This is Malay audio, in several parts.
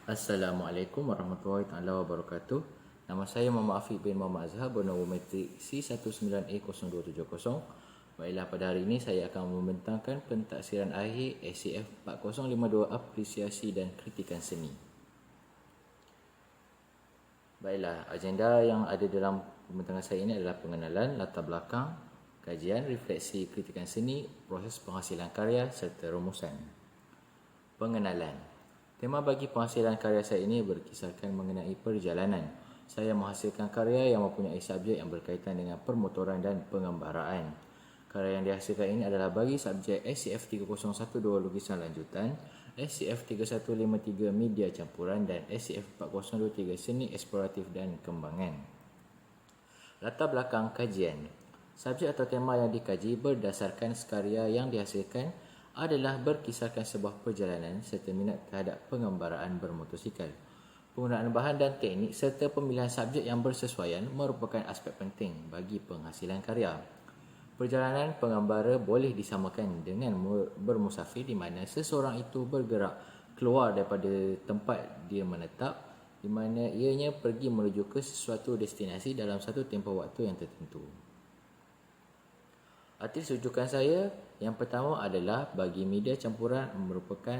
Assalamualaikum warahmatullahi taala wabarakatuh. Nama saya Muhammad Afiq bin Muhammad Azhar bernombor matrik C19A0270. Baiklah, pada hari ini saya akan membentangkan pentaksiran akhir SCF 4052 Apresiasi dan Kritikan Seni. Baiklah, agenda yang ada dalam pembentangan saya ini adalah pengenalan, latar belakang, kajian, refleksi kritikan seni, proses penghasilan karya serta rumusan. Pengenalan. Tema bagi penghasilan karya saya ini berkisarkan mengenai perjalanan. Saya menghasilkan karya yang mempunyai subjek yang berkaitan dengan permotoran dan pengembaraan. Karya yang dihasilkan ini adalah bagi subjek SCF 3012 lukisan lanjutan, SCF 3153 media campuran dan SCF 4023 seni eksploratif dan kembangan. Latar belakang kajian. Subjek atau tema yang dikaji berdasarkan karya yang dihasilkan adalah berkisarkan sebuah perjalanan serta minat terhadap pengembaraan bermotosikal. Penggunaan bahan dan teknik serta pemilihan subjek yang bersesuaian merupakan aspek penting bagi penghasilan karya. Perjalanan pengembara boleh disamakan dengan bermusafir di mana seseorang itu bergerak keluar daripada tempat dia menetap, di mana ianya pergi menuju ke sesuatu destinasi dalam satu tempoh waktu yang tertentu. Artis rujukan saya yang pertama adalah bagi media campuran merupakan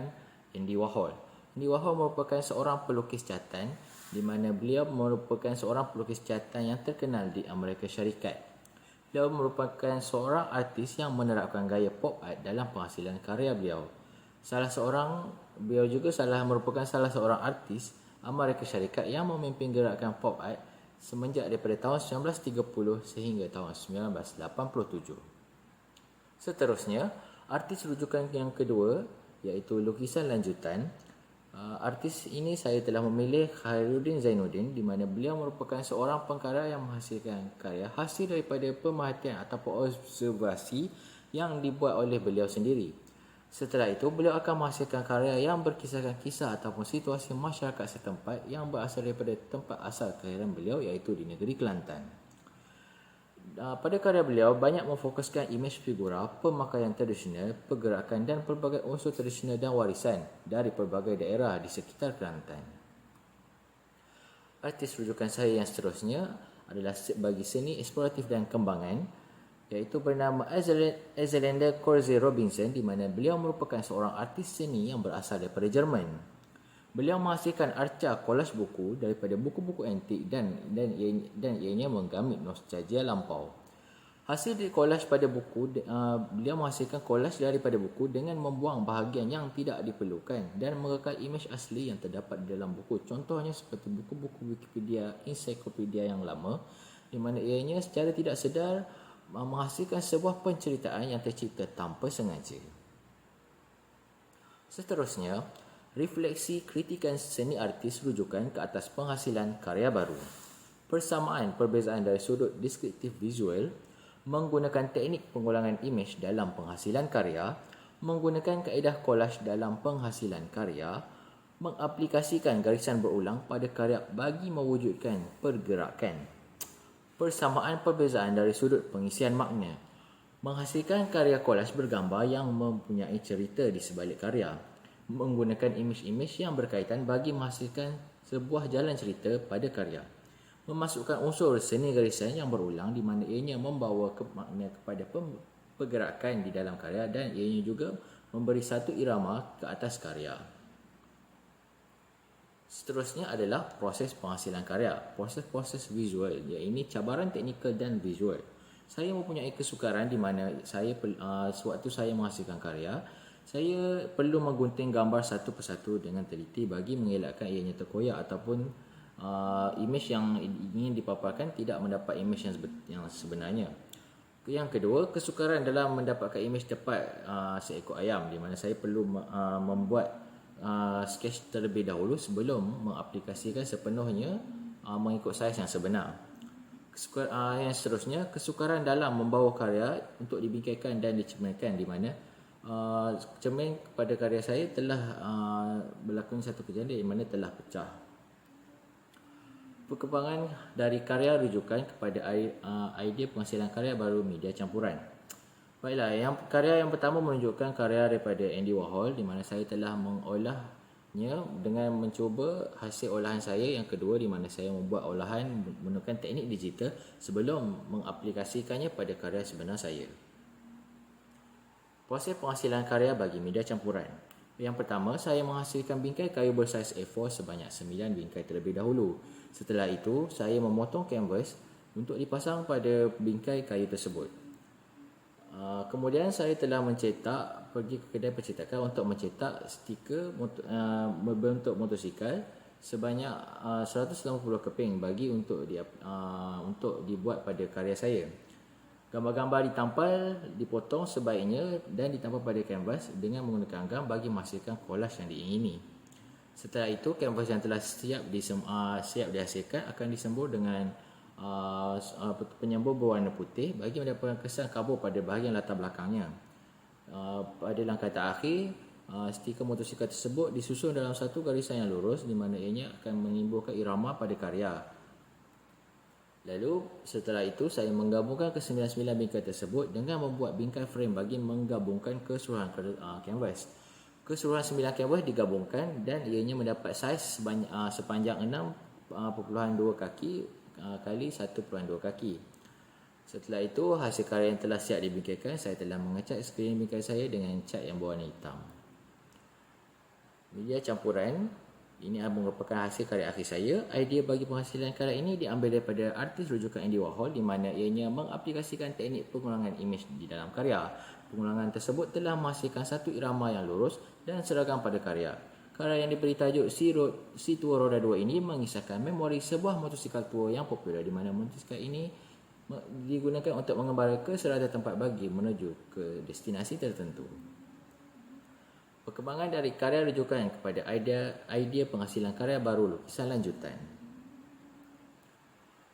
Andy Warhol. Andy Warhol merupakan seorang pelukis jantan di mana beliau merupakan seorang pelukis jantan yang terkenal di Amerika Syarikat. Beliau merupakan seorang artis yang menerapkan gaya pop art dalam penghasilan karya beliau. Beliau juga merupakan salah seorang artis Amerika Syarikat yang memimpin gerakan pop art semenjak daripada tahun 1930 sehingga tahun 1987. Seterusnya, artis rujukan yang kedua iaitu lukisan lanjutan. Artis ini saya telah memilih Khairuddin Zainuddin di mana beliau merupakan seorang pengkarya yang menghasilkan karya hasil daripada pemerhatian ataupun observasi yang dibuat oleh beliau sendiri. Setelah itu, beliau akan menghasilkan karya yang berkisahkan kisah ataupun situasi masyarakat setempat yang berasal daripada tempat asal kelahiran beliau iaitu di negeri Kelantan. Pada karya beliau banyak memfokuskan imej figura, pemakaian tradisional, pergerakan dan pelbagai unsur tradisional dan warisan dari pelbagai daerah di sekitar Kelantan. Artis rujukan saya yang seterusnya adalah bagi seni eksploratif dan kembangan iaitu bernama Alexander Corze Robinson di mana beliau merupakan seorang artis seni yang berasal daripada Jerman. Beliau menghasilkan arca kolaj buku daripada buku-buku antik dan ianya menggamit nostalgia lampau. Hasil dari kolaj pada buku, beliau menghasilkan kolaj daripada buku dengan membuang bahagian yang tidak diperlukan dan mengekal imej asli yang terdapat di dalam buku. Contohnya seperti buku-buku Wikipedia, ensiklopedia yang lama di mana ianya secara tidak sedar menghasilkan sebuah penceritaan yang tercipta tanpa sengaja. Seterusnya, refleksi kritikan seni artis rujukan ke atas penghasilan karya baru. Persamaan perbezaan dari sudut deskriptif visual, menggunakan teknik pengulangan imej dalam penghasilan karya, menggunakan kaedah kolaj dalam penghasilan karya, mengaplikasikan garisan berulang pada karya bagi mewujudkan pergerakan. Persamaan perbezaan dari sudut pengisian makna, menghasilkan karya kolaj bergambar yang mempunyai cerita di sebalik karya, menggunakan imej-imej yang berkaitan bagi menghasilkan sebuah jalan cerita pada karya, memasukkan unsur seni garisan yang berulang di mana ianya membawa makna kepada pergerakan di dalam karya dan ianya juga memberi satu irama ke atas karya. Seterusnya adalah proses penghasilan karya, proses visual, iaitu cabaran teknikal dan visual. Saya mempunyai kesukaran di mana sewaktu saya menghasilkan karya, saya perlu menggunting gambar satu persatu dengan teliti bagi mengelakkan ianya terkoyak ataupun imej yang ingin dipaparkan tidak mendapat imej yang sebenarnya. Yang kedua, kesukaran dalam mendapatkan imej tepat seekor ayam di mana saya perlu membuat sketch terlebih dahulu sebelum mengaplikasikan sepenuhnya mengikut saiz yang sebenar. Yang seterusnya, kesukaran dalam membawa karya untuk dibingkaikan dan dicerminkan di mana cermin pada karya saya telah berlaku satu kejadian di mana telah pecah. Perkembangan dari karya rujukan kepada idea penghasilan karya baru media campuran. Baiklah, karya yang pertama menunjukkan karya daripada Andy Warhol di mana saya telah mengolah dengan mencuba hasil olahan saya yang kedua, di mana saya membuat olahan menggunakan teknik digital sebelum mengaplikasikannya pada karya sebenar saya. Proses penghasilan karya bagi media campuran. Yang pertama, saya menghasilkan bingkai kayu bersaiz A4 sebanyak 9 bingkai terlebih dahulu. Setelah itu, saya memotong kanvas untuk dipasang pada bingkai kayu tersebut. Kemudian saya telah pergi ke kedai percetakan untuk mencetak stiker berbentuk motosikal sebanyak 180 keping untuk dibuat pada karya saya. Gambar-gambar ditampal, dipotong sebaiknya dan ditampal pada kanvas dengan menggunakan gam bagi menghasilkan kolaj yang diingini. Setelah itu, kanvas yang telah siap dihasilkan akan disembur dengan penyembur berwarna putih bagi mendapatkan kesan kabur pada bahagian latar belakangnya. Pada langkah terakhir, stiker motosikal tersebut disusun dalam satu garisan yang lurus, di mana ianya akan menimbulkan irama pada karya. Lalu setelah itu saya menggabungkan ke-99 bingkai tersebut dengan membuat bingkai frame bagi menggabungkan keseluruhan kanvas. Keseluruhan 9 kanvas digabungkan dan ianya mendapat saiz sepanjang 6.2 kaki kali 1.2 kaki. Setelah itu, hasil karya yang telah siap dibingkaikan, saya telah mengecat sekeliling bingkai saya dengan cat yang berwarna hitam. Media campuran ini merupakan hasil karya akhir saya. Idea bagi penghasilan karya ini diambil daripada artis rujukan Andy Warhol, di mana ianya mengaplikasikan teknik pengulangan imej di dalam karya. Pengulangan tersebut telah menghasilkan satu irama yang lurus dan seragam pada karya. Karya yang diberi tajuk Si Tua Roda 2 ini mengisahkan memori sebuah motosikal tua yang popular, di mana motosikal ini digunakan untuk mengembara ke serata tempat bagi menuju ke destinasi tertentu. Perkembangan dari karya rujukan kepada idea penghasilan karya baru lukisan lanjutan.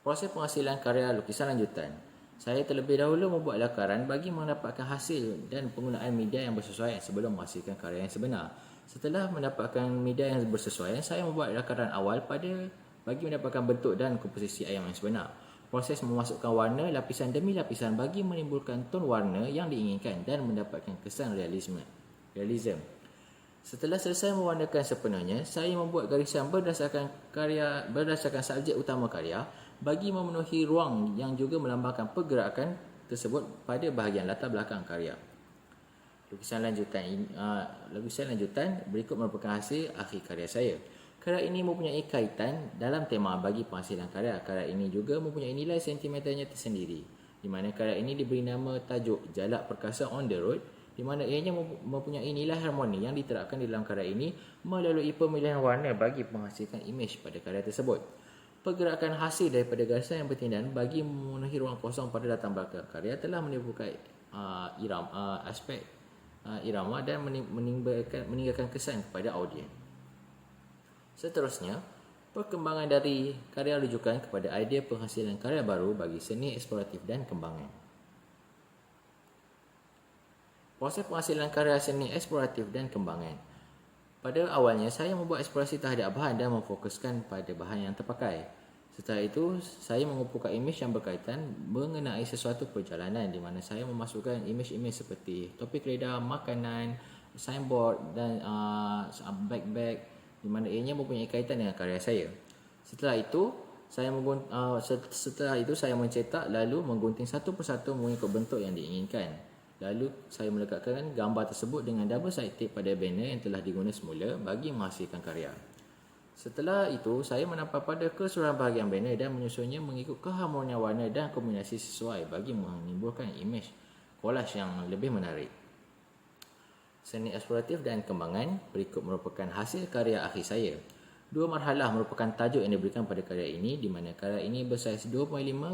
Proses penghasilan karya lukisan lanjutan. Saya terlebih dahulu membuat lakaran bagi mendapatkan hasil dan penggunaan media yang bersesuaian sebelum menghasilkan karya yang sebenar. Setelah mendapatkan media yang bersesuaian, saya membuat lakaran awal bagi mendapatkan bentuk dan komposisi ayam yang sebenar. Proses memasukkan warna lapisan demi lapisan bagi menimbulkan ton warna yang diinginkan dan mendapatkan kesan realism. Setelah selesai mewarnakan sepenuhnya, saya membuat garisan berdasarkan subjek utama karya bagi memenuhi ruang yang juga melambangkan pergerakan tersebut pada bahagian latar belakang karya. Lukisan lanjutan berikut merupakan hasil akhir karya saya. Karya ini mempunyai kaitan dalam tema bagi penghasilan karya. Karya ini juga mempunyai nilai sentimentalnya tersendiri, di mana karya ini diberi nama tajuk Jalak Perkasa on the Road, di mana ianya mempunyai nilai harmoni yang diterapkan di dalam karya ini melalui pemilihan warna bagi menghasilkan imej pada karya tersebut. Pergerakan hasil daripada garisan yang bertindan bagi memenuhi ruang kosong pada latar belakang karya telah menimbulkan aspek irama dan meninggalkan kesan kepada audien. Seterusnya, perkembangan dari karya rujukan kepada idea penghasilan karya baru bagi seni eksploratif dan kembangan. Proses penghasilan karya seni eksploratif dan kembangan. Pada awalnya, saya membuat eksplorasi terhadap bahan dan memfokuskan pada bahan yang terpakai. Setelah itu, saya mengumpulkan imej yang berkaitan mengenai sesuatu perjalanan, di mana saya memasukkan imej-imej seperti topik reda, makanan, signboard dan backpack, di mana ianya mempunyai kaitan dengan karya saya. Setelah itu, saya mencetak lalu menggunting satu persatu mengikut bentuk yang diinginkan. Lalu saya melekatkan gambar tersebut dengan double side tape pada banner yang telah digunakan semula bagi menghasilkan karya. Setelah itu, saya menampal pada keseluruhan bahagian banner dan menyusunnya mengikut keharmonian warna dan kombinasi sesuai bagi menimbulkan imej kolaj yang lebih menarik. Seni eksploratif dan kembangan berikut merupakan hasil karya akhir saya. 2 marhalah merupakan tajuk yang diberikan pada karya ini, di mana karya ini bersaiz 2.5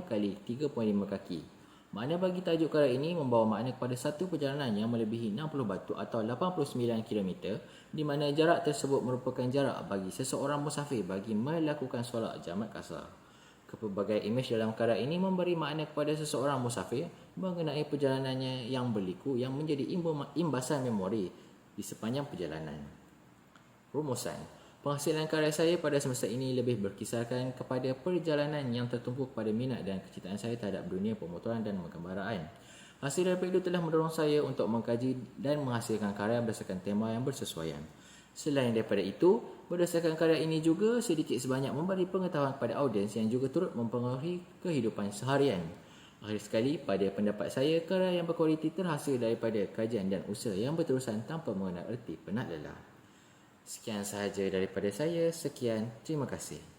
x 3.5 kaki. Makna bagi tajuk karya ini membawa makna kepada satu perjalanan yang melebihi 60 batu atau 89 km, di mana jarak tersebut merupakan jarak bagi seseorang musafir bagi melakukan solat jamat kasar. Pelbagai imej dalam karya ini memberi makna kepada seseorang musafir mengenai perjalanannya yang berliku yang menjadi imbasan memori di sepanjang perjalanan. Rumusan. Penghasilan karya saya pada semasa ini lebih berkisarkan kepada perjalanan yang tertumpu pada minat dan kecintaan saya terhadap dunia pemotoran dan penggambaraan. Hasil daripada itu telah mendorong saya untuk mengkaji dan menghasilkan karya berdasarkan tema yang bersesuaian. Selain daripada itu, berdasarkan karya ini juga sedikit sebanyak memberi pengetahuan kepada audiens yang juga turut mempengaruhi kehidupan seharian. Akhir sekali, pada pendapat saya, karya yang berkualiti terhasil daripada kajian dan usaha yang berterusan tanpa mengenal erti penat lelah. Sekian sahaja daripada saya. Sekian, terima kasih.